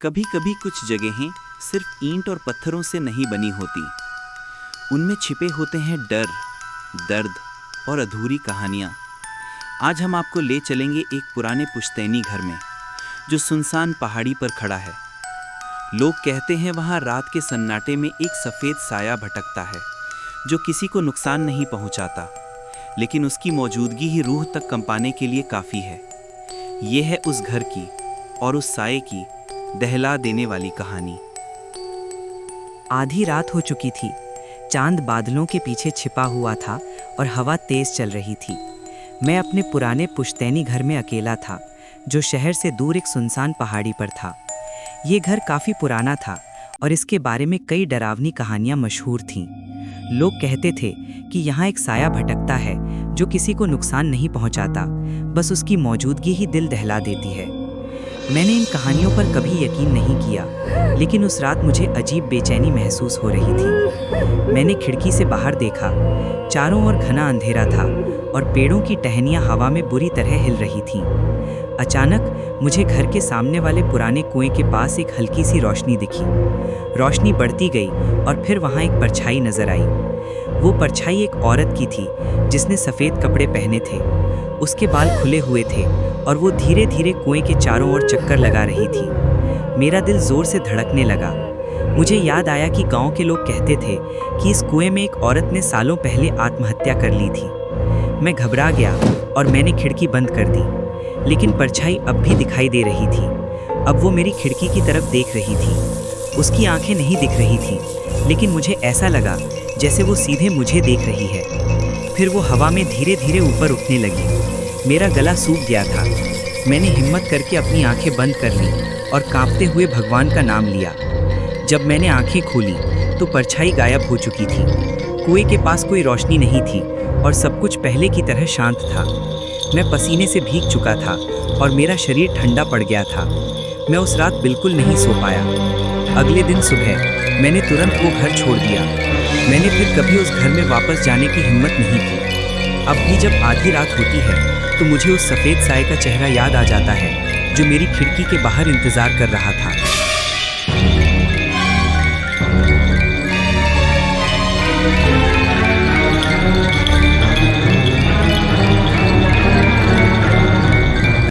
कभी कभी कुछ जगहें सिर्फ ईंट और पत्थरों से नहीं बनी होती। उनमें छिपे होते हैं डर, दर्द और अधूरी कहानियाँ। आज हम आपको ले चलेंगे एक पुराने पुश्तैनी घर में, जो सुनसान पहाड़ी पर खड़ा है। लोग कहते हैं वहाँ रात के सन्नाटे में एक सफ़ेद साया भटकता है, जो किसी को नुकसान नहीं पहुँचाता, लेकिन उसकी मौजूदगी ही रूह तक कंपाने के लिए काफ़ी है। ये है उस घर की और उस साये की दहला देने वाली कहानी। आधी रात हो चुकी थी। चांद बादलों के पीछे छिपा हुआ था और हवा तेज चल रही थी। मैं अपने पुराने पुश्तैनी घर में अकेला था, जो शहर से दूर एक सुनसान पहाड़ी पर था। ये घर काफ़ी पुराना था और इसके बारे में कई डरावनी कहानियाँ मशहूर थीं। लोग कहते थे कि यहाँ एक साया भटकता है, जो किसी को नुकसान नहीं पहुँचाता, बस उसकी मौजूदगी ही दिल दहला देती है। मैंने इन कहानियों पर कभी यकीन नहीं किया, लेकिन उस रात मुझे अजीब बेचैनी महसूस हो रही थी। मैंने खिड़की से बाहर देखा। चारों ओर घना अंधेरा था और पेड़ों की टहनियाँ हवा में बुरी तरह हिल रही थीं। अचानक मुझे घर के सामने वाले पुराने कुएं के पास एक हल्की सी रोशनी दिखी। रोशनी बढ़ती गई और फिर वहाँ एक परछाई नजर आई। वो परछाई एक औरत की थी, जिसने सफ़ेद कपड़े पहने थे। उसके बाल खुले हुए थे और वो धीरे धीरे कुएं के चारों ओर चक्कर लगा रही थी। मेरा दिल जोर से धड़कने लगा। मुझे याद आया कि गांव के लोग कहते थे कि इस कुएं में एक औरत ने सालों पहले आत्महत्या कर ली थी। मैं घबरा गया और मैंने खिड़की बंद कर दी, लेकिन परछाई अब भी दिखाई दे रही थी। अब वो मेरी खिड़की की तरफ देख रही थी। उसकी आंखें नहीं दिख रही थी, लेकिन मुझे ऐसा लगा जैसे वो सीधे मुझे देख रही है। फिर वो हवा में धीरे धीरे ऊपर उठने लगी। मेरा गला सूख गया था। मैंने हिम्मत करके अपनी आंखें बंद कर ली और कांपते हुए भगवान का नाम लिया। जब मैंने आंखें खोली तो परछाई गायब हो चुकी थी। कुएं के पास कोई रोशनी नहीं थी और सब कुछ पहले की तरह शांत था। मैं पसीने से भीग चुका था और मेरा शरीर ठंडा पड़ गया था। मैं उस रात बिल्कुल नहीं सो पाया। अगले दिन सुबह मैंने तुरंत वो घर छोड़ दिया। मैंने फिर कभी उस घर में वापस जाने की हिम्मत नहीं की। अब भी जब आधी रात होती है तो मुझे उस सफ़ेद साये का चेहरा याद आ जाता है, जो मेरी खिड़की के बाहर इंतज़ार कर रहा था।